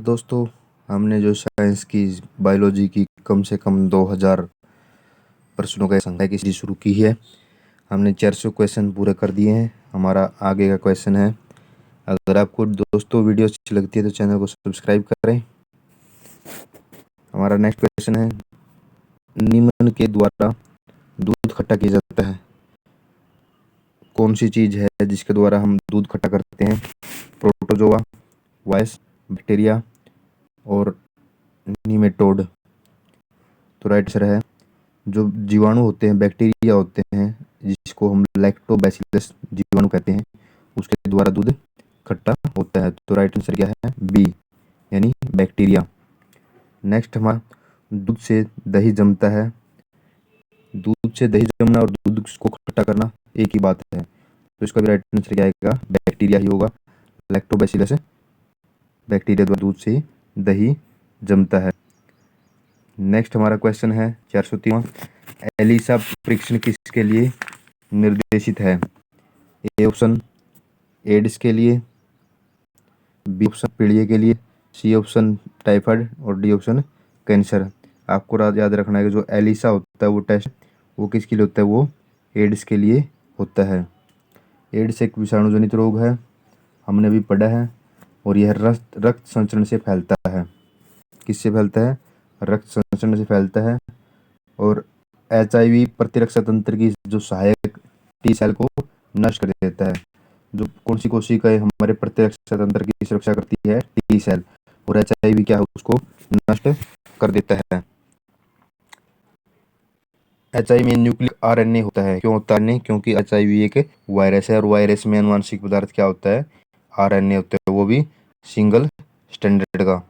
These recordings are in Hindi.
दोस्तों, हमने जो साइंस की बायोलॉजी की कम से कम 2000 प्रश्नों का संख्या की सीरीज शुरू की है। हमने 400 क्वेश्चन पूरे कर दिए हैं। हमारा आगे का क्वेश्चन है, अगर आपको दोस्तों वीडियो अच्छी लगती है तो चैनल को सब्सक्राइब करें। हमारा नेक्स्ट क्वेश्चन है, निम्न के द्वारा दूध खट्टा किया जाता है। कौन सी चीज़ है जिसके द्वारा हम दूध खट्टा करते हैं? प्रोटोजोआ, वायरस, बैक्टीरिया और नीमेटोड। तो राइट आंसर है जो जीवाणु होते हैं, बैक्टीरिया होते हैं, जिसको हम लैक्टोबैसिलस जीवाणु कहते हैं, उसके द्वारा दूध खट्टा होता है। तो राइट आंसर क्या है? बी, यानी बैक्टीरिया। नेक्स्ट हमारा, दूध से दही जमता है। दूध से दही जमना और दूध को खट्टा करना एक ही बात है, तो इसका भी राइट आंसर क्या आएगा? बैक्टीरिया ही होगा। लैक्टोबैसिलस बैक्टीरिया द्वारा दूध से दही जमता है। नेक्स्ट हमारा क्वेश्चन है 403वां, एलिसा परीक्षण किसके लिए निर्देशित है? ए ऑप्शन एड्स के लिए, बी ऑप्शन पीलिया के लिए, सी ऑप्शन टाइफाइड और डी ऑप्शन कैंसर। आपको याद रखना है कि जो एलिसा होता है वो टेस्ट वो किसके लिए होता है? वो एड्स के लिए होता है। एड्स एक विषाणु जनित रोग है, हमने भी पढ़ा है, और यह रक्त संचरण से फैलता है। किससे फैलता है? रक्त संचरण से फैलता है। और HIV प्रतिरक्षा तंत्र की जो सहायक टी सेल को नष्ट कर देता है। जो कौन सी कोशिकाएं हमारे प्रतिरक्षा तंत्र की सुरक्षा करती है? T cell. और HIV क्या है? उसको नष्ट कर देता है। HIV में न्यूक्लिक RNA होता है। क्यों होता है? क्योंकि HIV एक वायरस है, और वायरस में आनुवंशिक पदार्थ क्या होता है? RNA होता है, वो भी सिंगल स्टैंडर्ड का।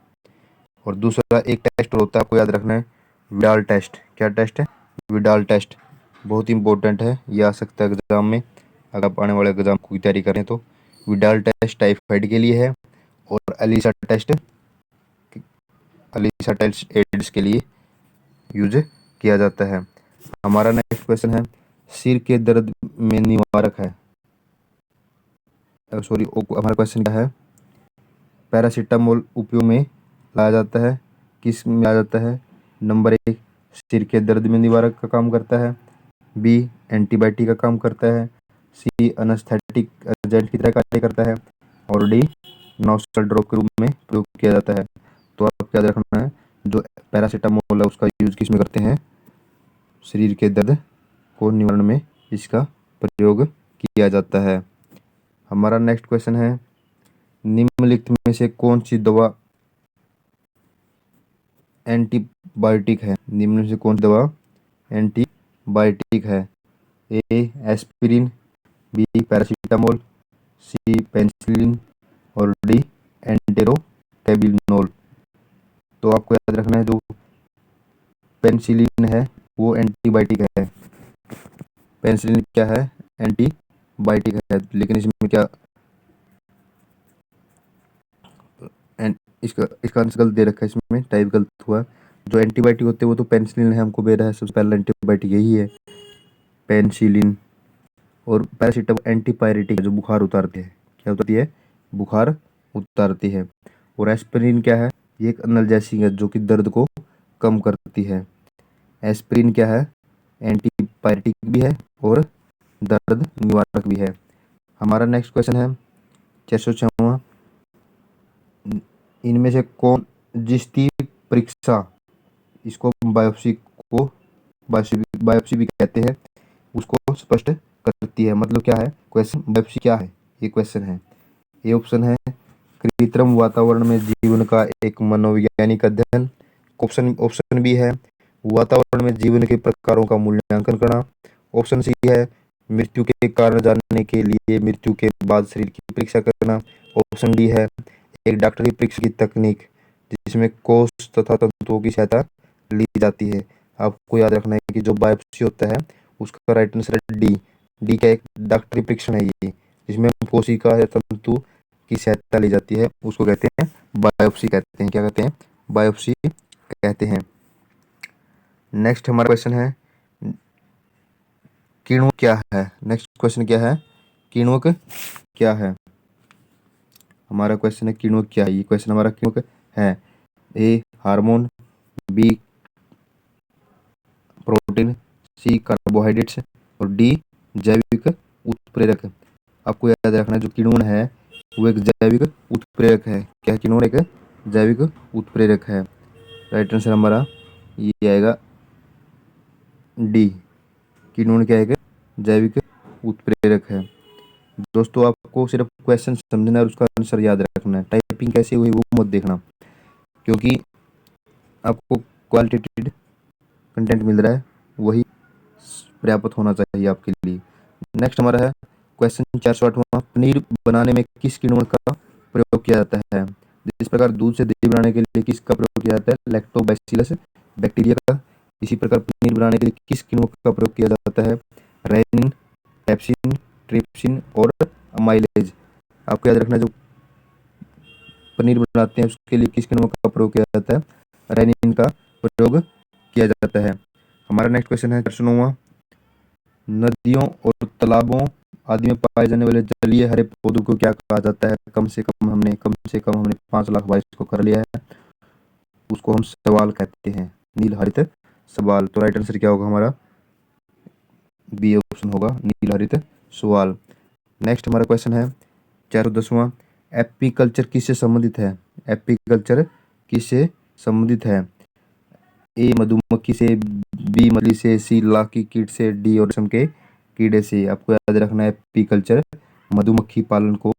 और दूसरा एक टेस्ट होता है, आपको याद रखना है, विडाल टेस्ट। क्या टेस्ट है? Widal test. बहुत इंपॉर्टेंट है, ये आ सकता है एग्जाम में, अगर आप आने वाले एग्जाम की तैयारी करें तो। विडाल टेस्ट टाइफाइड के लिए है, और एलिसा टेस्ट एड्स के लिए यूज किया जाता है। हमारा नेक्स्ट क्वेश्चन है, सिर के दर्द में निवारक है। सॉरी, हमारा क्वेश्चन क्या है? पैरासीटामोल उपयोग में लाया जाता है। किस में लाया जाता है? नंबर 1, सिर के दर्द में निवारक का काम करता है। बी, एंटीबायोटिक का काम करता है। सी, अनस्थेटिक एजेंट की तरह कार्य करता है। और डी, नॉस्टल ड्रॉप के रूप में प्रयोग किया जाता है। तो आपको याद रखना है, जो पैरासीटामोल है उसका यूज किस में करते हैं? शरीर के दर्द को निवारण में इसका प्रयोग किया जाता है। हमारा नेक्स्ट क्वेश्चन है, निम्नलिखित में से कौन सी दवा एंटीबायोटिक है? निम्न में से कौन सी दवा एंटीबायोटिक है? ए, एस्पिरिन, बी, पैरासीटामोल, सी, पेनिसिलिन और डी, एंटेरोटेबिनोल। तो आपको याद रखना है, जो पेनिसिलिन है वो एंटीबायोटिक है। पेनिसिलिन क्या है? एंटीबायोटिक है। लेकिन इसमें क्या, इसका आंसर गलत दे रखा है, इसमें टाइप गलत हुआ। जो एंटीबायोटिक होते हैं वो तो पेनिसिलिन है, हमको दे रहा है सबसे पहला एंटीबायोटिक यही है, पेनिसिलिन। और पैरासीटामोल एंटीपायरेटिक है, जो बुखार उतारती है। क्या उतारती है? बुखार उतारती है। और एस्पिरिन क्या है? ये एक एनाल्जेसिक है, जो कि दर्द को कम करती है। एस्पिरिन क्या है? एंटीपायरेटिक भी है और दर्द निवारक भी है। हमारा नेक्स्ट क्वेश्चन है 406वां, इनमें से कौन जिसकी परीक्षा, इसको बायोप्सी भी कहते हैं, उसको स्पष्ट करती है? मतलब क्या है क्वेश्चन? बायोप्सी क्या है, ये क्वेश्चन है। ये ऑप्शन है, कृत्रिम वातावरण में जीवन का एक मनोवैज्ञानिक अध्ययन। ऑप्शन बी है, वातावरण में जीवन के प्रकारों का मूल्यांकन करना। ऑप्शन सी है, मृत्यु के कारण जानने के लिए मृत्यु के बाद शरीर की परीक्षा करना। ऑप्शन डी है, एक डॉक्टरी परीक्षा की तकनीक जिसमें कोष तथा तंतुओं की सहायता ली जाती है। आपको याद रखना है कि जो बायोप्सी होता है उसका राइट आंसर है डी। डी का एक डॉक्टरी परीक्षण है ये, जिसमें कोशिका या तंतु की सहायता ली जाती है, उसको कहते हैं बायोप्सी कहते हैं। क्या कहते हैं? बायोप्सी कहते हैं। नेक्स्ट हमारा क्वेश्चन है, किण्वक क्या है? नेक्स्ट क्वेश्चन क्या है? किण्वक क्या है? हमारा क्वेश्चन है किण्वक क्या है? ये क्वेश्चन हमारा किण्वक है? ए हार्मोन, बी प्रोटीन, सी कार्बोहाइड्रेट्स और डी जैविक उत्प्रेरक। आपको याद रखना है जो किण्वन है वो एक जैविक उत्प्रेरक है। क्या किण्वन एक जैविक उत्प्रेरक है? राइट आंसर हमारा ये आएगा डी। किण्वन क्या है? एक जैविक उत्प्रेरक है। दोस्तों आपको सिर्फ क्वेश्चन समझना है और उसका आंसर याद रखना है। टाइपिंग कैसे हुई वो मत देखना, क्योंकि आपको क्वालिटेटिव कंटेंट मिल रहा है वही पर्याप्त होना चाहिए आपके लिए। नेक्स्ट हमारा है क्वेश्चन 408वां। पनीर बनाने में किस किण्वन का प्रयोग किया जाता है? जिस प्रकार दूध से दही बनाने के लिए किसका प्रयोग किया जाता है? लैक्टोबैसिलस बैक्टीरिया का। इसी प्रकार पनीर बनाने के लिए किस किण्वन का प्रयोग किया जाता है? रेनिन, पेप्सिन, ट्रिप्सिन और अमाइलेज। आपको याद रखना जो पनीर बनाते हैं उसके लिए किस किण्वन का प्रयोग किया जाता है? रेनिन का प्रयोग किया जाता है। हमारा नेक्स्ट क्वेश्चन है 409वां। नदियों और तालाबों आदि में पाए जाने वाले जलीय हरे पौधों को क्या कहा जाता है? कम से कम हमने 5 लाख बार इसको कर लिया है। उसको हम सवाल कहते हैं, नील हरित सवाल। तो राइट आंसर क्या होगा हमारा? बी ऑप्शन होगा, नील हरित सवाल। नेक्स्ट हमारा क्वेश्चन है 410वां। एपीकल्चर किससे संबंधित है? एपीकल्चर किससे संबंधित है? ए मधुमक्खी से, बी मछली से, सी लाख की कीट से, डी और रेशम के कीड़े से। आपको याद रखना है एपीकल्चर मधुमक्खी पालन को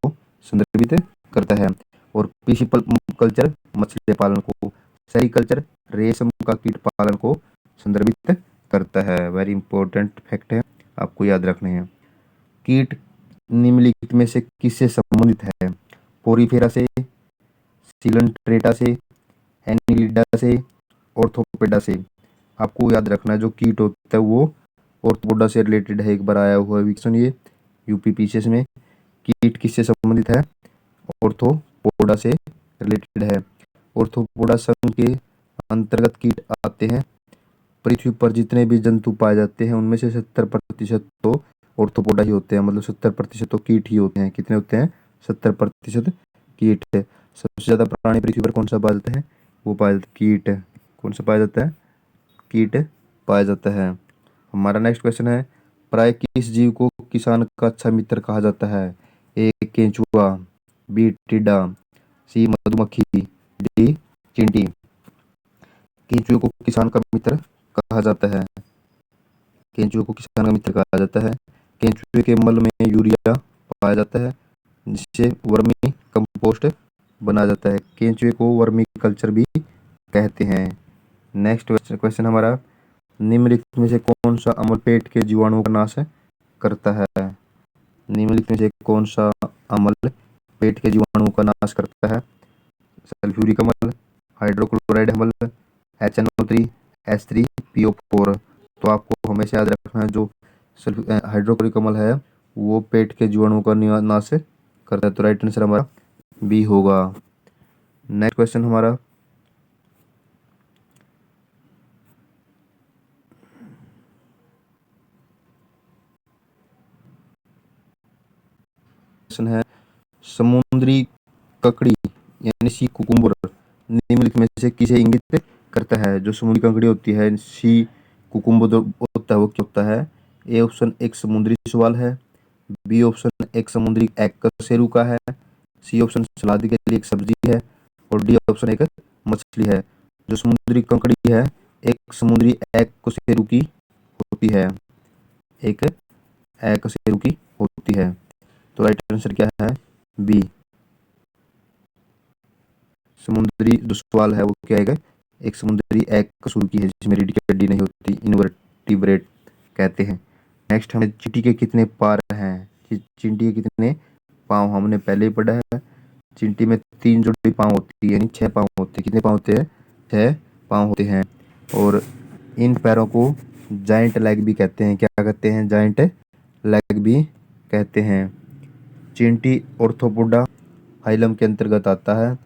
संदर्भित करता है और पिसिपल कल्चर मछली पालन को, सेरिकल्चर रेशम का कीट पालन को संदर्भित करता है। वेरी इंपॉर्टेंट फैक्ट है, आपको याद रखने हैं। कीट निम्नलिखित में से किससे संबंधित है? पोरीफेरा से, सिलंट्रेटा से, एनिलिडा से, ऑर्थोपेडा से। आपको याद रखना जो कीट होता है वो ऑर्थोपोडा से रिलेटेड है। एक बार आया हुआ क्वेश्चन ये यूपीपीसीएस में। कीट किससे संबंधित है? ऑर्थोपोडा से रिलेटेड है। ऑर्थोपोडा संघ के अंतर्गत कीट आते हैं। पृथ्वी पर जितने भी जंतु पाए जाते हैं उनमें से 70% तो ऑर्थोपोडा ही होते हैं, मतलब 70% तो कीट ही होते हैं। कितने होते हैं? 70% कीट है। सबसे ज्यादा प्राणी पृथ्वी पर कौन सा पाया जाता है? वो पाया जाता है कीट। कौन सा पाया जाता है? कीट पाया जाता है। हमारा नेक्स्ट क्वेश्चन है प्राय किस जीव को किसान का अच्छा मित्र कहा जाता है? ए केंचुआ, बी टिड्डा, सी मधुमक्खी, डी चींटी। केंचुए को किसान का मित्र कहा जाता है। केंचुए को किसान का मित्र कहा जाता है। केंचुए के मल में यूरिया पाया जाता है जिससे वर्मी कंपोस्ट बनाया जाता है। केंचुए को वर्मी कल्चर भी कहते हैं। नेक्स्ट क्वेश्चन हमारा निम्नलिखित में से कौन सा अम्ल पेट के जीवाणुओं का नाश करता है? निम्नलिखित में से कौन सा अम्ल पेट के जीवाणुओं का नाश करता है? सल्फ्यूरिक अम्ल, हाइड्रोक्लोराइड अम्ल, HNO3, H3PO4। तो आपको हमेशा याद रखना है जो हाइड्रोक्लोरिक अम्ल है वो पेट के जीवाणुओं का नाश करता है। तो राइट आंसर हमारा बी होगा। नेक्स्ट क्वेश्चन हमारा क्वेश्चन है समुद्री ककड़ी यानी सी कुकुम्बर निम्नलिखित में से किसे इंगित करता है? जो समुद्री ककड़ी होती है सी कुकुम्बर होता है वो क्या होता है? ए ऑप्शन एक समुद्री शैवाल है, बी ऑप्शन एक समुद्री एकसेरुका है, सी ऑप्शन सलाद के लिए एक सब्जी है और डी ऑप्शन एक मछली है। जो समुद्री ककड़ी है एक समुद्री एकसेरुकी होती है, एक एकसेरुकी होती है। तो राइट आंसर क्या है? बी। समुद्री जो सवाल है वो क्या है? एक समुद्री एककशेरुकी है जिसमें रीढ़ की हड्डी नहीं होती, इनवर्टिब्रेट कहते हैं। नेक्स्ट हमें चींटी के कितने पैर हैं? चींटी के कितने पाँव हमने पहले ही पढ़ा है। चींटी में 3 जोड़ी पाँव होती है यानी 6 पाँव होते हैं। कितने पाँव होते हैं? 6 पाँव होते हैं। और इन पैरों को जाइंट लेग भी कहते हैं। क्या कहते हैं? जाइंट लेग भी कहते हैं। चींटी ऑर्थोपोडा फाइलम के अंतर्गत आता है।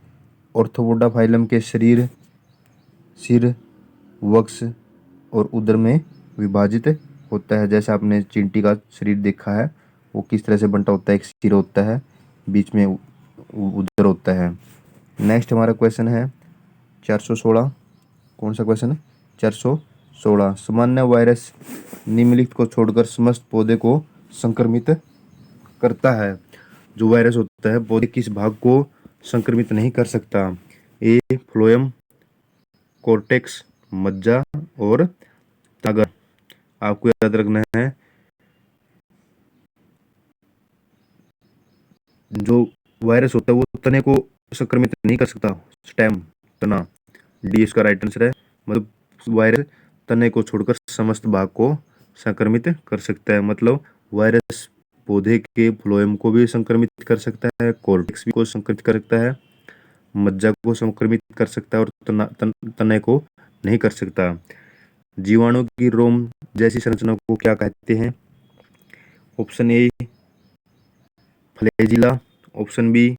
ऑर्थोपोडा फाइलम के शरीर सिर, वक्ष और उदर में विभाजित होता है। जैसे आपने चींटी का शरीर देखा है वो किस तरह से बनता होता है, एक सिर होता है, बीच में उदर होता है। नेक्स्ट हमारा क्वेश्चन है 416 कौन सा क्वेश्चन है? 416 सामान्य वायरस निम्नलिखित को छोड़कर समस्त पौधे को संक्रमित करता है। जो वायरस होता है पौधे किस भाग को संक्रमित नहीं कर सकता? ए फ्लोएम, कोर्टेक्स, मज्जा और तागर। आपको याद रखना है जो वायरस होता है वो तने को संक्रमित नहीं कर सकता। स्टेम, तना, डी इसका राइट आंसर है। मतलब वायरस तने को छोड़कर समस्त भाग को संक्रमित कर सकता है। मतलब वायरस पौधे के फ्लोएम को भी संक्रमित कर सकता है, कोर्टेक्स भी को संक्रमित कर सकता है, मज्जा को संक्रमित कर सकता है और तने को नहीं कर सकता। जीवाणु की रोम जैसी संरचना को क्या कहते हैं? Option A flagella, option B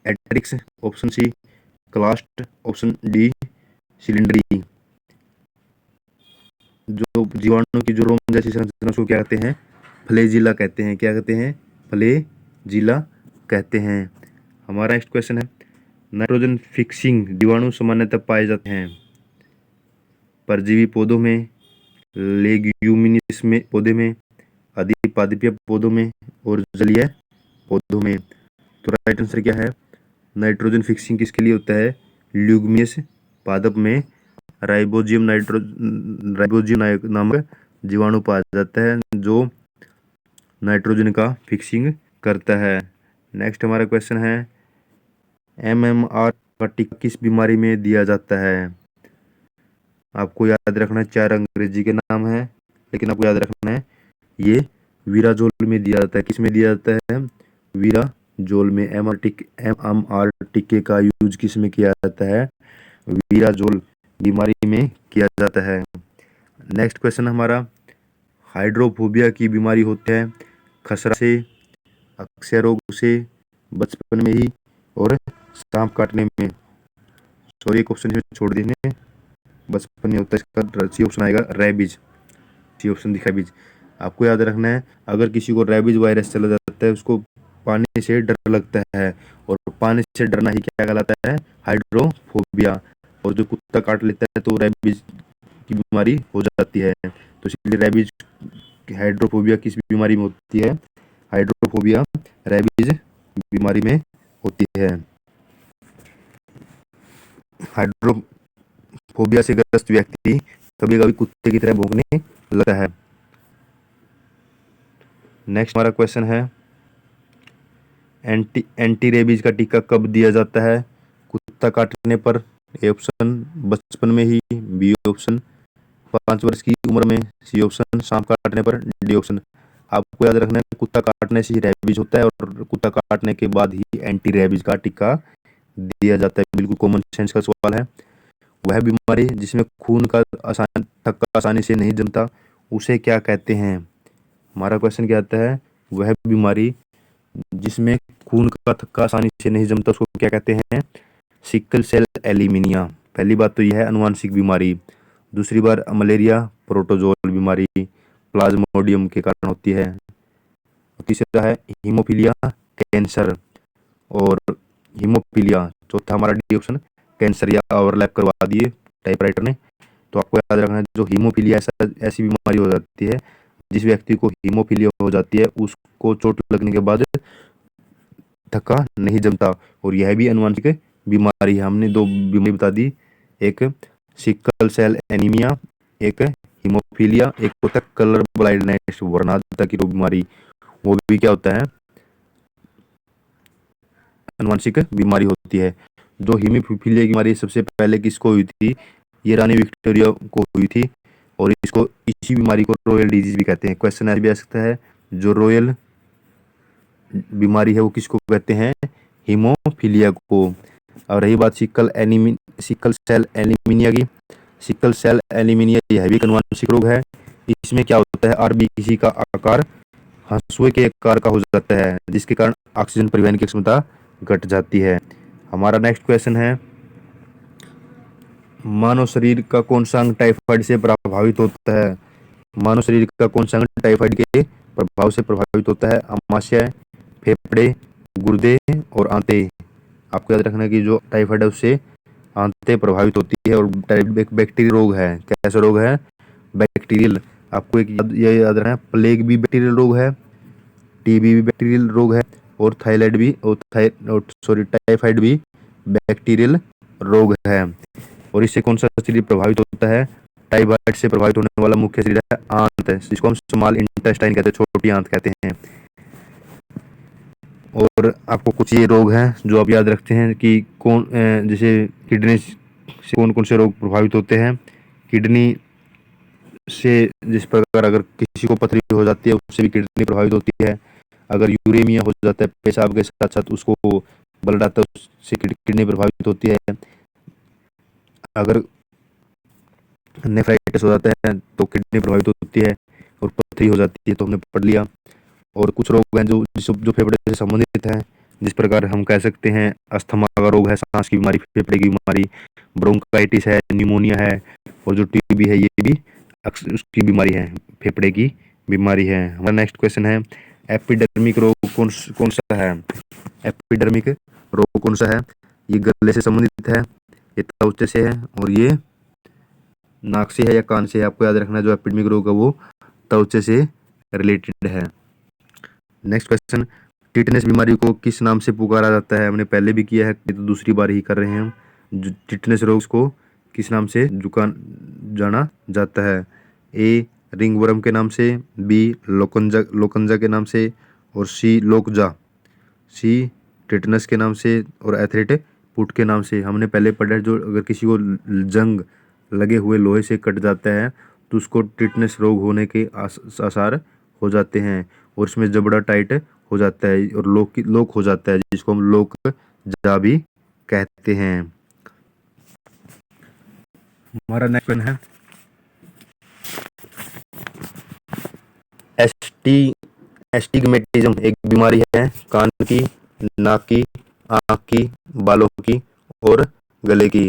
एट्रिक्स, ऑप्शन सी क्लास्ट, ऑप्शन डी सिलिंडरी। जो जीवाणु की जो रोम जैसी संरचना को क्या कहते हैं? फ्लैजिला कहते हैं। क्या कहते हैं? फ्लैजिला कहते हैं। हमारा नेक्स्ट क्वेश्चन है नाइट्रोजन फिक्सिंग जीवाणु सामान्यतः पाए जाते हैं परजीवी पौधों में, लेग्यूमिनिस में पौधे में, अधिपादपीय पौधों में और जलीय पौधों में। तो राइट आंसर क्या है? नाइट्रोजन फिक्सिंग किसके लिए होता है? ल्यूमिनियस पादप में राइबोजियम नामक जीवाणु पाया जाता है जो नाइट्रोजन का फिक्सिंग करता है। नेक्स्ट हमारा क्वेश्चन है MMR का टीका किस बीमारी में दिया जाता है? आपको याद रखना है, 4 अंग्रेजी के नाम है लेकिन आपको याद रखना है ये वीराजोल में दिया जाता है। किस में दिया जाता है? वीराजोल में। MMR टीके का यूज किस में किया जाता है? वीराजोल बीमारी में किया जाता है। नेक्स्ट क्वेश्चन हमारा हाइड्रोफोबिया की बीमारी होती है खसरा से, अक्षय रोग से, बचपन में ही और सांप काटने में। सॉरी एक ऑप्शन छोड़ देने, बचपन में होता है। इसका सी ऑप्शन आएगा रेबीज। सी ऑप्शन दिखा बीज। आपको याद रखना है अगर किसी को रेबीज वायरस चला जाता है उसको पानी से डर लगता है और पानी से डरना ही क्या कहलाता है? हाइड्रोफोबिया। और जो कुत्ता काट लेता है तो रेबीज की बीमारी हो जाती है। तो इसलिए रेबीज हाइड्रोफोबिया किस बीमारी में होती है? हाइड्रोफोबिया रेबीज बीमारी में होती है। हाइड्रोफोबिया से ग्रस्त व्यक्ति कभी कभी कुत्ते की तरह भौंकने लगता है। नेक्स्ट हमारा क्वेश्चन है एंटी रेबीज का टीका कब दिया जाता है? कुत्ता काटने पर, ए ऑप्शन बचपन में ही, बी ऑप्शन 5 वर्ष की उम्र में, सी ऑप्शन सांप काटने पर, डी ऑप्शन। आपको याद रखना है कुत्ता काटने से ही रेबीज होता है और कुत्ता काटने के बाद ही एंटी रेबीज का टीका दिया जाता है। बिल्कुल कॉमन सेंस का सवाल है। वह बीमारी जिसमें खून का थक्का आसानी से नहीं जमता उसे क्या कहते हैं? हमारा क्वेश्चन क्या आता है? वह बीमारी जिसमें खून का थक्का आसानी से नहीं जमता उसको क्या कहते हैं? Sickle cell anaemia. पहली बात तो यह है अनुवांशिक बीमारी। दूसरी बार मलेरिया प्रोटोजोल बीमारी प्लाज्मोडियम के कारण होती है। तीसरा है हीमोफीलिया कैंसर और हीमोफीलिया। चौथा हमारा डी ऑप्शन कैंसर। या ओवरलैप करवा दिए टाइपराइटर ने। तो आपको याद रखना है जो हीमोफीलिया ऐसी बीमारी हो जाती है जिस व्यक्ति को हीमोफीलिया हो जाती है उसको चोट लगने के बाद थक्का नहीं जमता और यह भी अनुवांशिक बीमारी है। हमने 2 बीमारी बता दी, एक सिकल सेल एनीमिया, एक हीमोफीलिया, एक होता है कलर ब्लाइंडनेस वर्णांधता की बीमारी। वो भी क्या होता है? अनुवांशिक बीमारी होती है। जो हीमोफीलिया की बीमारी सबसे पहले किसको हुई थी? ये रानी विक्टोरिया को हुई थी और इसको इसी बीमारी को रॉयल डिजीज भी कहते हैं। क्वेश्चन ऐसे भी आ सकता है जो रॉयल बीमारी है वो किसको कहते हैं? हीमोफीलिया को। और रही बात सिकल सेल एनीमिया की, सिकल सेल एनीमिया यह भी एक अनुवांशिक रोग है। इसमें क्या होता है? आरबीसी का आकार हंसुए के आकार का हो जाता है जिसके कारण ऑक्सीजन परिवहन की क्षमता घट जाती है। हमारा नेक्स्ट क्वेश्चन है मानव शरीर का कौन सा अंग टाइफाइड से प्रभावित होता है? मानव शरीर का कौन सा अंग टाइफाइड के प्रभाव से प्रभावित होता है? आमाशय, फेफड़े, गुर्दे और आंतें। आपको याद रखना कि जो टाइफाइड है उससे आंतें प्रभावित होती है। और एक बैक्टीरियल रोग है। कैसा रोग है? बैक्टीरियल। आपको एक ये याद रखना है, प्लेग भी बैक्टीरियल रोग है, टीबी भी बैक्टीरियल रोग है, और थायराइड भी टाइफाइड भी बैक्टीरियल रोग है। और इससे कौन सा शरीर प्रभावित होता है? टाइफाइड से प्रभावित होने वाला मुख्य शरीर है आंत, जिसको हम स्मॉल इंटेस्टाइन कहते हैं, छोटी आंत कहते हैं। और आपको कुछ ये रोग हैं जो आप याद रखते हैं कि जैसे किडनी से कौन कौन से रोग प्रभावित होते हैं। किडनी से जिस प्रकार अगर किसी को पथरी हो जाती है उससे भी किडनी प्रभावित होती है। अगर यूरेमिया हो जाता है पेशाब के साथ साथ उसको ब्लड आता है उससे किडनी प्रभावित होती है। अगर नेफ्राइटिस हो जाता है तो किडनी प्रभावित होती है। और पथरी हो जाती है तो हमने पढ़ लिया। और कुछ रोग हैं जो फेफड़े से संबंधित हैं, जिस प्रकार हम कह सकते हैं अस्थमा का रोग है, सांस की बीमारी, फेफड़े की बीमारी, ब्रोंकाइटिस है, निमोनिया है, और जो टीबी है ये भी उसकी बीमारी है, फेफड़े की बीमारी है। हमारा नेक्स्ट क्वेश्चन है, एपिडर्मिक रोग कौन सा है? एपिडर्मिक रोग कौन सा है? ये गले से संबंधित है, ये त्वचा से है, और ये नाक से है या कान से है। आपको याद रखना जो एपिडर्मिक रोग है वो त्वचा से रिलेटेड है। नेक्स्ट क्वेश्चन, टिटनेस बीमारी को किस नाम से पुकारा जाता है? हमने पहले भी किया है, ये तो दूसरी बार ही कर रहे हैं हम। टिटनेस रोग को किस नाम से जाना जाता है? ए रिंगवर्म के नाम से, बी लोकंजा के नाम से, और सी लोकजा, सी टिटनेस के नाम से, और एथलेट पुट के नाम से। हमने पहले पढ़ा है जो अगर किसी को जंग लगे हुए लोहे से कट जाता है तो उसको टिटनेस रोग होने के आसार हो जाते हैं, और इसमें जबड़ा टाइट हो जाता है और लोक हो जाता है, जिसको हम लोक जा भी कहते हैं। हमारा नेक्स्ट क्वेश्चन है, एस्टिग्मेटिज्म एक बीमारी है कान की, नाक की, आंख की, बालों की और गले की।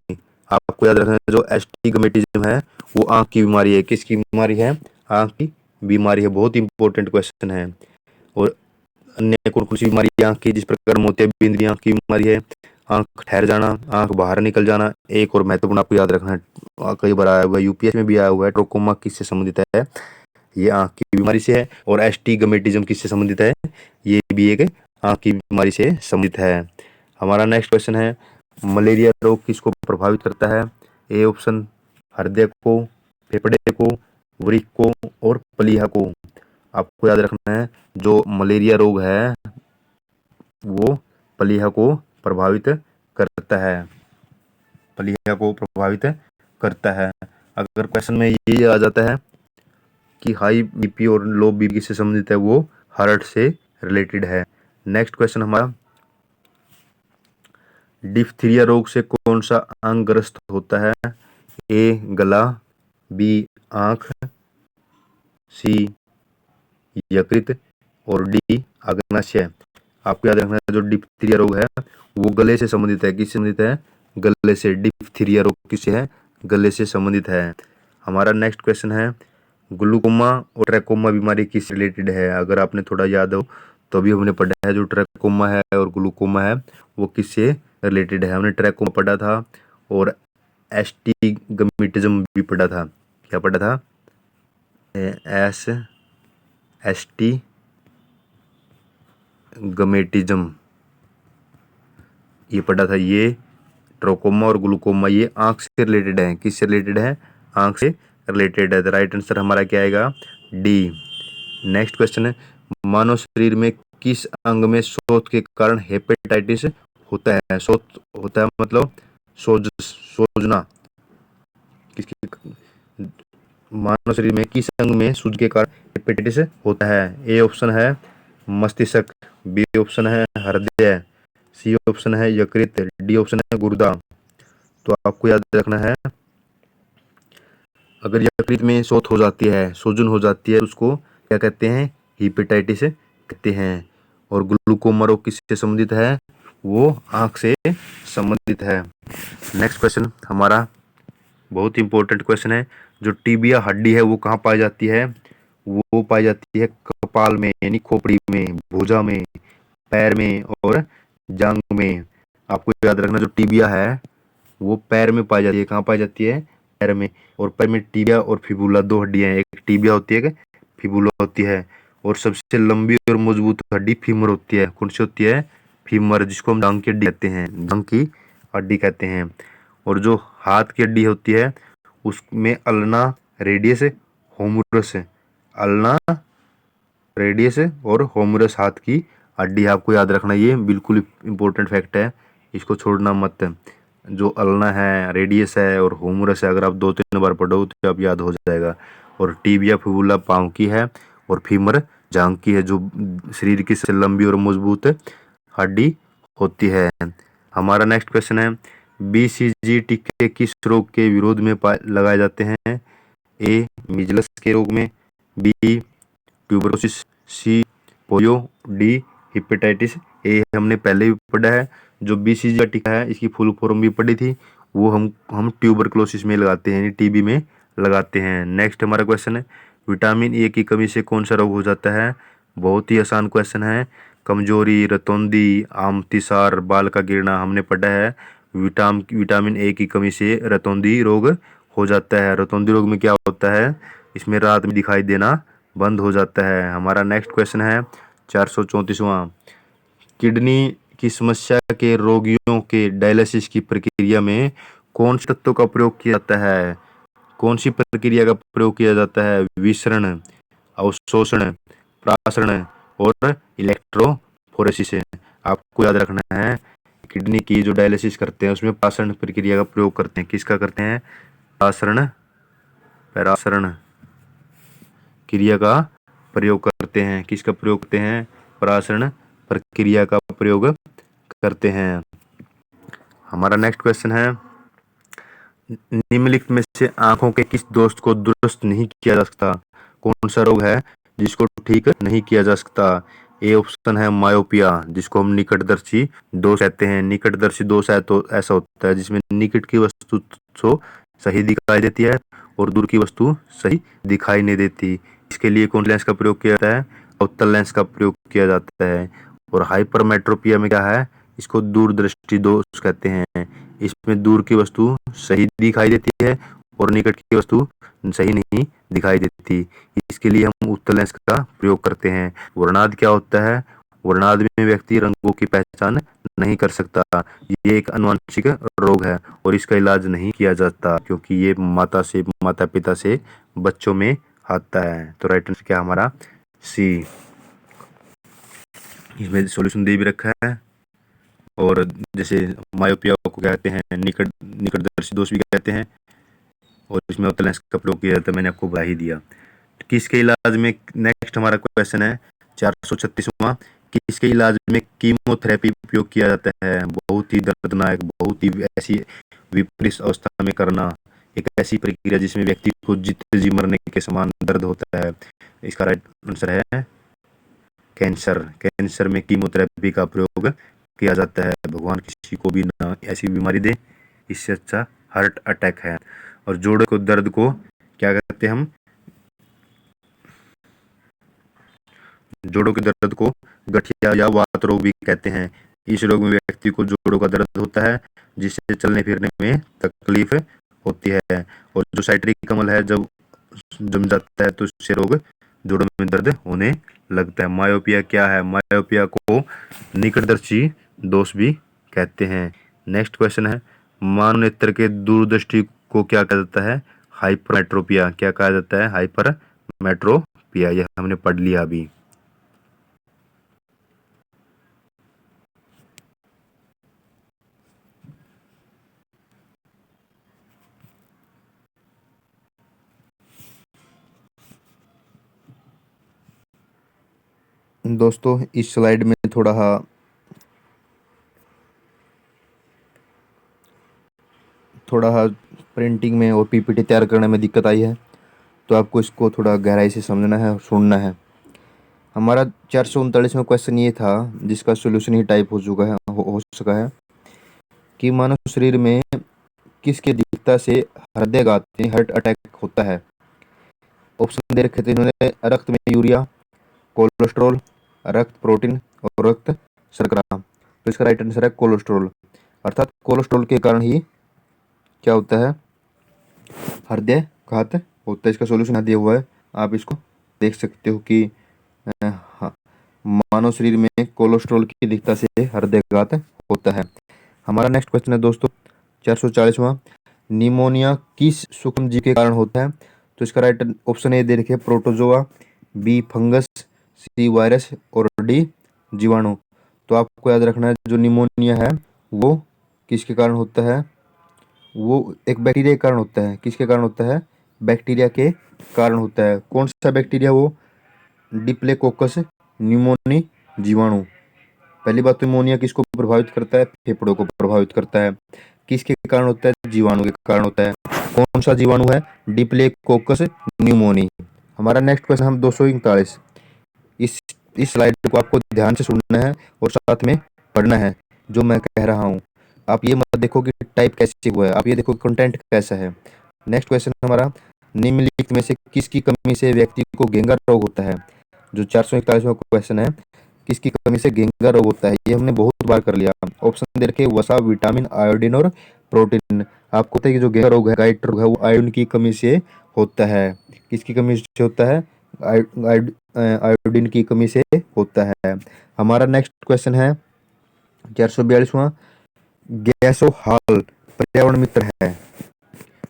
आपको याद रखना है जो एस्टिग्मेटिज्म है वो आंख की बीमारी है। किसकी बीमारी है? आंख की बीमारी है। बहुत इंपॉर्टेंट क्वेश्चन है। और अन्य कौन कौन सी बीमारी है आंख की? जिस प्रकार मोतियाबिंद भी आंख की बीमारी है, आंख ठहर जाना, आंख बाहर निकल जाना। एक और महत्वपूर्ण आपको याद रखना है, कई बार आया हुआ है, यूपीएससी में भी आया हुआ है, ट्रोकोमा किससे संबंधित है? ये आंख की बीमारी से है। और एस्टिग्मेटिज्म किससे संबंधित है? ये भी एक आंख की बीमारी से संबंधित है। हमारा नेक्स्ट क्वेश्चन है, मलेरिया रोग किसको प्रभावित करता है? ए ऑप्शन हृदय को, फेफड़े को, वृक्क को और प्लीहा को। आपको याद रखना है जो मलेरिया रोग है वो प्लीहा को प्रभावित करता है, प्लीहा को प्रभावित करता है। अगर क्वेश्चन में ये आ जाता है कि हाई बीपी और लो बीपी से संबंधित है, वो हार्ट से रिलेटेड है। नेक्स्ट क्वेश्चन हमारा, डिप्थीरिया रोग से कौन सा अंग ग्रस्त होता है? ए गला, बी आंख, सी यकृत और डी अग्नाशय। आपको याद रखना है जो डिप्थीरिया रोग है वो गले से संबंधित है। किससे संबंधित है? गले से। डिप्थीरिया रोग किससे है? गले से संबंधित है। हमारा नेक्स्ट क्वेश्चन है, ग्लूकोमा और ट्रैकोमा बीमारी किस रिलेटेड है? अगर आपने थोड़ा याद हो तो अभी हमने पढ़ा है जो ट्रैकोमा है और ग्लूकोमा है वो किससे रिलेटेड है। हमने ट्रैकोमा पढ़ा था और एस्टिग्मेटिज्म भी पढ़ा था। क्या पढ़ा था? एस्टिग्मेटिज्म ये पढ़ा था। ये ट्रोकोमा और ग्लूकोमा ये आंख से रिलेटेड है। किससे रिलेटेड है? आंख से रिलेटेड है। द राइट आंसर हमारा क्या आएगा? डी। नेक्स्ट क्वेश्चन है, मानव शरीर में किस अंग में शोथ के कारण हेपेटाइटिस होता है? शोथ होता है मतलब सोजना। किसके मानव शरीर में किस अंग में सूजन के कारण हेपेटाइटिस होता है? ए ऑप्शन है मस्तिष्क, बी ऑप्शन है हृदय, सी ऑप्शन है यकृत, डी ऑप्शन है गुर्दा। तो आपको याद रखना है अगर यकृत में शोथ हो जाती है, सूजन हो जाती है, उसको क्या कहते हैं? हेपेटाइटिस कहते हैं। और ग्लूकोमा रोग किससे संबंधित है? वो आंख से संबंधित है। नेक्स्ट क्वेश्चन हमारा बहुत इंपॉर्टेंट क्वेश्चन है, जो टिबिया हड्डी है वो कहाँ पाई जाती है? वो पाई जाती है कपाल में यानी खोपड़ी में, भुजा में, पैर में और जांघ में। आपको याद रखना जो टिबिया है वो पैर में पाई जाती है। कहाँ पाई जाती है? पैर में। और पैर में टीबिया और फिबुला दो हड्डियां हैं, एक टीबिया होती है, एक फिबुला होती है। और सबसे लंबी और मजबूत हड्डी फीमर होती है। कौन सी होती है? फीमर, जिसको हम जांघ की हड्डी कहते हैं, जांघ की हड्डी कहते हैं। और जो हाथ की हड्डी होती है उसमें अल्ना, रेडियस, होमुरस है। अल्ना, रेडियस और होमुरस हाथ की हड्डी, आपको याद रखना, ये बिल्कुल इंपॉर्टेंट फैक्ट है, इसको छोड़ना मत। जो अल्ना है, रेडियस है और होमुरस है, अगर आप 2-3 बार पढ़ो तो आप याद हो जाएगा। और टीबिया फिबुला पाँव की है और फीमर जांघ की है, जो शरीर की सबसे लंबी और मजबूत हड्डी होती है। हमारा नेक्स्ट क्वेश्चन है, बीसीजी टीके किस रोग के विरोध में लगाए जाते हैं? ए मिजल्स के रोग में, B tuberculosis, C polio, D hepatitis A. हमने पहले भी पढ़ा है। जो बीसीजी का टीका है इसकी फुल फॉर्म भी पढ़ी थी, वो हम ट्यूबरक्लोसिस में लगाते हैं, यानी टीबी में लगाते हैं। नेक्स्ट हमारा क्वेश्चन है, विटामिन ए की कमी से कौन सा रोग हो जाता है? बहुत ही आसान क्वेश्चन है। कमजोरी, रतौंधी, आमतिसार, बाल का गिरना, हमने पढ़ा है। विटामिन ए की कमी से रतौंधी रोग हो जाता है। रतौंधी रोग में क्या होता है? इसमें रात में दिखाई देना बंद हो जाता है। हमारा नेक्स्ट क्वेश्चन है 434वां, किडनी की समस्या के रोगियों के डायलिसिस की प्रक्रिया में कौन से तत्वों का प्रयोग किया जाता है? कौन सी प्रक्रिया का प्रयोग किया जाता है? विसरण, अवशोषण, प्रासरण और इलेक्ट्रोफोरेसिस। आपको याद रखना है, किडनी की जो डायलिसिस करते हैं उसमें प्रासरण प्रक्रिया का प्रयोग करते हैं। किसका करते हैं? प्रासरण, परासरण क्रिया का प्रयोग करते हैं। किसका प्रयोग करते हैं? परासरण प्रक्रिया का प्रयोग करते हैं। हमारा नेक्स्ट क्वेश्चन है, निम्नलिखित में से आंखों के किस दोष को दुरुस्त नहीं किया जा सकता? कौन सा रोग है जिसको ठीक नहीं किया जा सकता? ए ऑप्शन है मायोपिया, जिसको हम निकटदर्शी दोष कहते हैं। निकटदर्शी दोष है तो ऐसा होता है जिसमें निकट की वस्तु तो सही दिखाई देती है और दूर की वस्तु सही दिखाई नहीं देती। इसके लिए कौन लेंस का प्रयोग किया जाता है? अवतल लेंस का प्रयोग किया जाता है। और हाइपरमेट्रोपिया में क्या है? इसको दूरदृष्टि दोष कहते हैं। इसमें दूर की वस्तु सही दिखाई देती है और निकट की वस्तु सही नहीं दिखाई देती। इसके लिए हम उत्तल लेंस का प्रयोग करते हैं। वर्णाद क्या होता है? वर्णाद में व्यक्ति रंगों की पहचान नहीं कर सकता। ये एक आनुवंशिक रोग है और इसका इलाज नहीं किया जाता, क्योंकि ये माता पिता से बच्चों में आता है। तो राइट आंसर क्या हमारा? सी। इसमें सॉल्यूशन दे भी रखा है। और जैसे मायोपिया को कहते हैं निकटदर्शी दोष भी कहते हैं, और इसमें अवतल लेंस का प्रयोग किया जाता है, मैंने आपको बता ही दिया। किसके इलाज में, नेक्स्ट हमारा क्वेश्चन है 436वां, किसके इलाज में कीमोथेरेपी उपयोग किया जाता है? बहुत ही दर्दनाक, बहुत ही ऐसी विपरीत अवस्था में करना, एक ऐसी प्रक्रिया जिसमें व्यक्ति को जीते जी मरने के समान दर्द होता है। इसका राइट आंसर है कैंसर। कैंसर में कीमोथेरेपी का प्रयोग किया जाता है। भगवान किसी को भी ना ऐसी बीमारी दे, इससे अच्छा हार्ट अटैक है। और जोड़ों को दर्द को क्या कहते हैं हम? जोड़ों के दर्द को गठिया या वात रोग भी कहते हैं। इस रोग में व्यक्ति को जोड़ों का दर्द होता है, जिससे चलने फिरने में तकलीफ होती है। और जो साइट्रिक अम्ल है जब जम जाता है तो इससे रोग जोड़ों में दर्द होने लगता है। मायोपिया क्या है? मायोपिया को निकटदर्शी दोष भी कहते हैं। नेक्स्ट क्वेश्चन है, मानव नेत्र के दूरदृष्टि को क्या कहा जाता है? हाइपरमेट्रोपिया। क्या कहा जाता है? हाइपरमेट्रोपिया। यह हमने पढ़ लिया अभी। दोस्तों इस स्लाइड में थोड़ा प्रिंटिंग में और पीपीटी तैयार करने में दिक्कत आई है, तो आपको इसको थोड़ा गहराई से समझना है और सुनना है। हमारा 439वां क्वेश्चन ये था, जिसका सोल्यूशन ही टाइप हो सका है कि मानव शरीर में किसके अधिकता से हृदयघात यानी हार्ट अटैक होता है? ऑप्शन दे रखे थे इन्होंने, रक्त में यूरिया, कोलेस्ट्रॉल, रक्त प्रोटीन और रक्त शर्करा। तो इसका राइट आंसर है कोलेस्ट्रॉल। अर्थात कोलेस्ट्रॉल के कारण ही क्या होता है, हृदय घात होता है। इसका सॉल्यूशन यहाँ दिया हुआ है, आप इसको देख सकते हो कि हाँ, मानव शरीर में कोलेस्ट्रॉल की अधिकता से हृदयघात होता है। हमारा नेक्स्ट क्वेश्चन है दोस्तों 440वां, निमोनिया किस सूक्ष्म जीव के कारण होता है? तो इसका राइट ऑप्शन ए दे रखे protozoa, B fungus, C virus और डी जीवाणु। तो आपको याद रखना है जो निमोनिया है वो किसके कारण होता है, वो एक बैक्टीरिया के कारण होता है। किसके कारण होता है, बैक्टीरिया के कारण होता है। कौन सा बैक्टीरिया, वो डिप्लोकोकस न्यूमोनी जीवाणु। पहली बात तो निमोनिया किसको प्रभावित करता है, फेफड़ों को प्रभावित करता है। किसके कारण होता है, जीवाणु के कारण होता है। कौन सा जीवाणु है, डिप्लोकोकस न्यूमोनी। हमारा नेक्स्ट क्वेश्चन हम 239, इस इस स्लाइड को आपको ध्यान से सुनना है और साथ में पढ़ना है जो मैं कह रहा हूँ। आप ये मत देखो कि टाइप कैसे हुआ है, आप ये देखो कंटेंट कैसा है। नेक्स्ट क्वेश्चन हमारा, निम्नलिखित में से किसकी कमी से व्यक्ति को घेंगा रोग होता है? जो 441वां क्वेश्चन है, किसकी कमी से घेंगा रोग होता है, ये हमने बहुत बार कर लिया। ऑप्शन दे रखे वसा, विटामिन, आयोडीन और प्रोटीन। आपको पता है कि जो घेंगा रोग है, गाइट रोग है, वो आयोडीन की कमी से होता है। किसकी कमी से होता है, आयोडीन की कमी से होता है। हमारा नेक्स्ट क्वेश्चन है 442वां, गैसो हॉल पर्यावरण मित्र है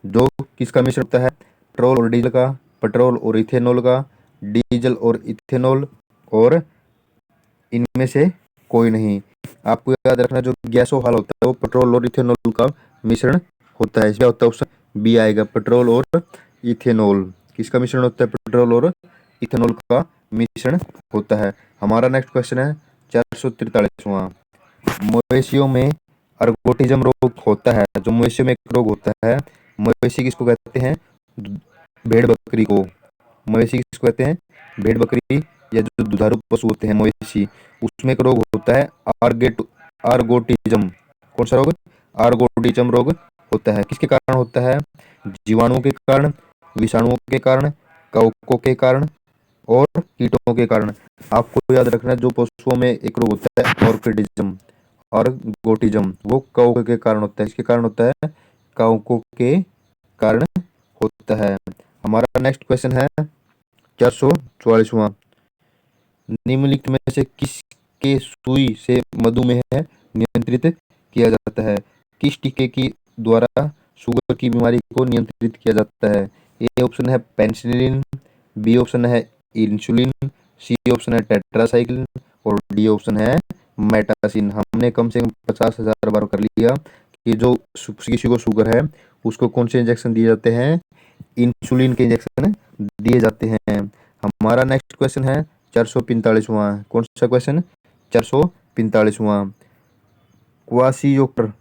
जो किसका मिश्रण होता है, पेट्रोल और डीजल का, पेट्रोल और इथेनॉल का, डीजल और इथेनॉल और इनमें से कोई नहीं। आपको याद रखना जो गैसो हॉल होता है वो पेट्रोल और इथेनॉल का मिश्रण होता है। इसका होता है ऑप्शन बी आएगा, पेट्रोल और इथेनॉल। किसका मिश्रण होता है, पेट्रोल और इथेनॉल का मिश्रण होता है। हमारा नेक्स्ट क्वेश्चन है 443वां, मवेशियों में अर्गोटिज्म रोग होता है। जो मवेशियों में एक रोग होता है, मवेशी किसको कहते हैं, भेड़ बकरी को। मवेशी किसको कहते हैं, भेड़ बकरी या जो दुधारू पशु होते हैं मवेशी, उसमें एक रोग होता है आर्गोटिज्म। कौन सा रोग, आर्गोटिज्म रोग होता है। किसके कारण होता है, जीवाणुओं के कारण, विषाणुओं के कारण, कवकों के कारण और कीटों के कारण। आपको याद रखना है जो पशुओं में एक रोग होता है ऑर्किडिज्म और गोटिज्म, वो कवकों के कारण होता है। इसके कारण होता है, कवकों के कारण होता है। हमारा नेक्स्ट क्वेश्चन है 444वां, निम्नलिखित में से किसके सुई से मधुमेह नियंत्रित किया जाता है? किस टीके की द्वारा शुगर की बीमारी को नियंत्रित किया जाता है? ए ऑप्शन है पेनिसिलिन, बी ऑप्शन है इंसुलिन, सी ऑप्शन है टेट्रासाइक्लिन और डी ऑप्शन है मेटासिन। हमने कम से कम 50,000 बार कर लिया कि जो किसी को शुगर है उसको कौन से इंजेक्शन दिए जाते हैं, इंसुलिन के इंजेक्शन दिए जाते हैं। हमारा नेक्स्ट क्वेश्चन है 445वां। कौन सा क्वेश्चन, 445वां, क्वासियोकर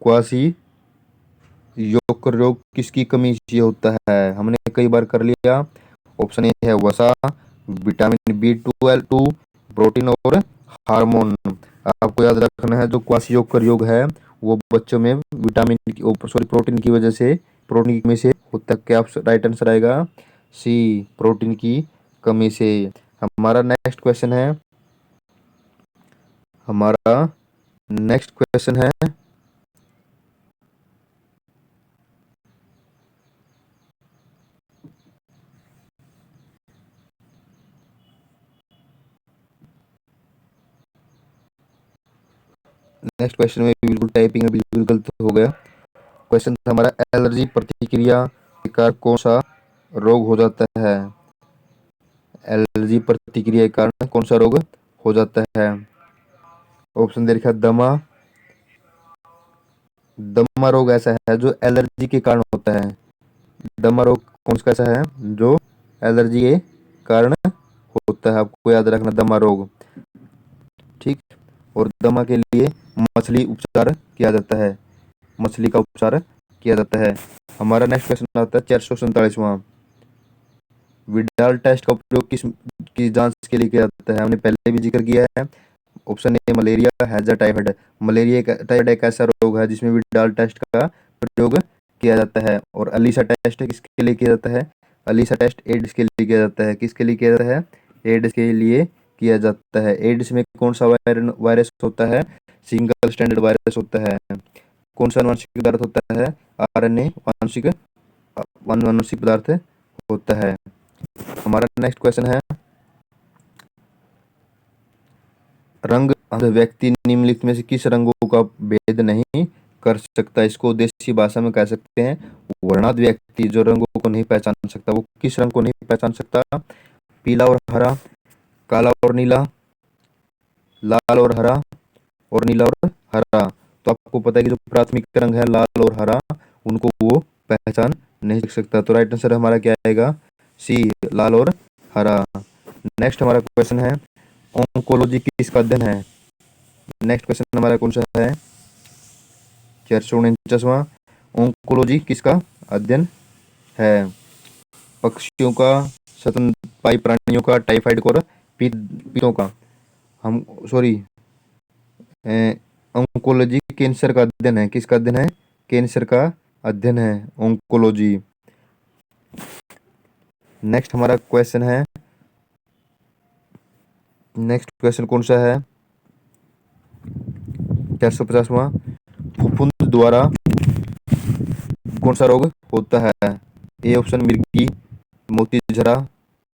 क्वासी योकर रोग किसकी कमी से होता है? हमने कई बार कर लिया। ऑप्शन ए है वसा, विटामिन B12, प्रोटीन और हार्मोन। आपको याद रखना है जो क्वासियोकर योग है वो बच्चों में विटामिन की, सॉरी, प्रोटीन की वजह से, प्रोटीन की कमी से होता है। क्या राइट आंसर आएगा, सी, प्रोटीन की कमी से। हमारा नेक्स्ट क्वेश्चन है, हमारा नेक्स्ट क्वेश्चन है नेक्स्ट क्वेश्चन में बिल्कुल टाइपिंग में बिल्कुल गलत हो गया। क्वेश्चन था हमारा, एलर्जी प्रतिक्रिया के कारण कौन सा रोग हो जाता है? एलर्जी प्रतिक्रिया के कारण कौन सा रोग हो जाता है? ऑप्शन दे रखा दमा, दमा रोग ऐसा है जो एलर्जी के कारण होता है। दमा रोग कौन सा ऐसा है जो एलर्जी के कारण होता है, आपको याद रखना दमा रोग, ठीक। और दमा के लिए मछली उपचार किया जाता है, मछली का उपचार किया जाता है। हमारा नेक्स्ट क्वेश्चन आता है 447वां, विडाल टेस्ट का उपयोग किस की जांच के लिए किया जाता है? हमने पहले भी जिक्र किया है। ऑप्शन ए मलेरिया, हैजा टाइफाइड। मलेरिया टाइफाइड एक ऐसा रोग है जिसमें विडाल टेस्ट का प्रयोग किया जाता है। और अलीसा टेस्ट किसके लिए किया जाता है, अलीसा टेस्ट एड्स के लिए किया जाता है। किसके लिए किया जाता है, एड्स के लिए किया जाता है। एड्स में कौन सा वायरस होता है, सिंगल स्टैंडर्ड वायरस होता है। कौन सा आनुवंशिक पदार्थ होता है? आरएनए आनुवंशिक पदार्थ होता है। हमारा नेक्स्ट क्वेश्चन है, रंग व्यक्ति निम्नलिखित में से किस रंगों का भेद नहीं कर सकता? इसको देसी भाषा में कह सकते हैं, वर्णांध व्यक्ति जो रंगों को नहीं पहचान सकता, वो किस रंग को नहीं पहचान सकता? पीला और हरा, काला और नीला, लाल और हरा, और नीला और हरा। तो आपको पता है कि जो प्राथमिक रंग है लाल और हरा, उनको वो पहचान नहीं सकता। तो राइट आंसर हमारा क्या आएगा? सी, लाल और हरा। नेक्स्ट हमारा क्वेश्चन है, ओंकोलॉजी किसका अध्ययन है? नेक्स्ट क्वेश्चन हमारा कौन सा है? 449वां, ओंकोलॉजी किसका अध्ययन है? पक्षियों का, स्तनपायी प्राणियों का, टाइफाइड और पीतों का। हम सॉरी, ओंकोलॉजी कैंसर का अध्ययन है। किसका अध्ययन है? कैंसर का अध्ययन है ओंकोलॉजी। नेक्स्ट हमारा क्वेश्चन है, नेक्स्ट क्वेश्चन कौन सा है? 450वां, फफूंद द्वारा कौन सा रोग होता है? ए ऑप्शन मिर्गी, मोतीझरा,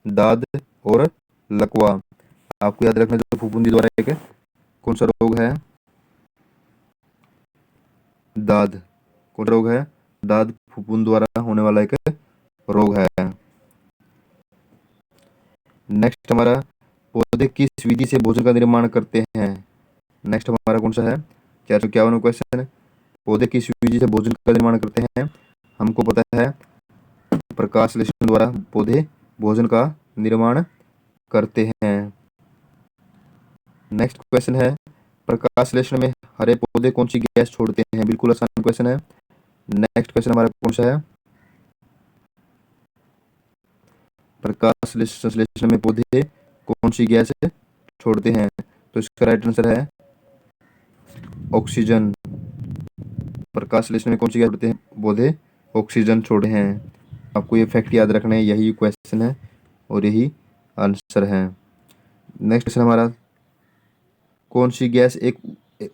दाद और लकवा। आपको याद रखना, जो फफूंदी द्वारा एक कौन सा रोग है? दाद। कौन सा रोग है? दाद फफूंद द्वारा होने वाला एक रोग है। नेक्स्ट हमारा, पौधे किस विधि से भोजन का निर्माण करते हैं? नेक्स्ट हमारा कौन सा है? 451वां क्वेश्चन, पौधे किस विधि से भोजन का निर्माण करते हैं? हमको पता है, प्रकाश संश्लेषण द्वारा पौधे भोजन का निर्माण करते हैं। नेक्स्ट क्वेश्चन है, प्रकाश संश्लेषण में हरे पौधे कौन सी गैस छोड़ते हैं? बिल्कुल आसान क्वेश्चन है। नेक्स्ट क्वेश्चन हमारा कौन सा है? प्रकाश संश्लेषण में पौधे कौन सी गैस छोड़ते हैं? तो इसका राइट आंसर है ऑक्सीजन। प्रकाश संश्लेषण में कौन सी गैस छोड़ते हैं पौधे? ऑक्सीजन छोड़ते हैं। आपको ये फैक्ट याद रखना है, यही क्वेश्चन है और यही आंसर है। नेक्स्ट क्वेश्चन हमारा, कौन सी गैस एक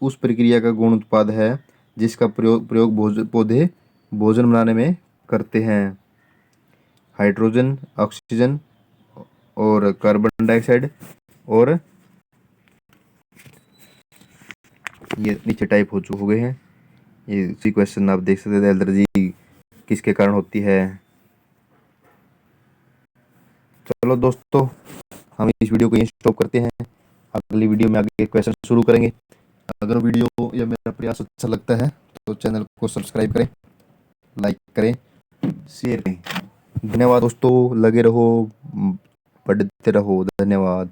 उस प्रक्रिया का गौण उत्पाद है जिसका प्रयोग पौधे भोजन बनाने में करते हैं? हाइड्रोजन, ऑक्सीजन और कार्बन डाइऑक्साइड, और ये नीचे टाइप हो गए हैं। ये उसी क्वेश्चन आप देख सकते थे, एलर्जी किसके कारण होती है। चलो दोस्तों, हम इस वीडियो को यहीं स्टॉप करते हैं। अगली वीडियो में आगे क्वेश्चन शुरू करेंगे। अगर वीडियो या मेरा प्रयास अच्छा लगता है तो चैनल को सब्सक्राइब करें, लाइक करें, शेयर करें। धन्यवाद दोस्तों, लगे रहो, पढ़ते रहो। धन्यवाद।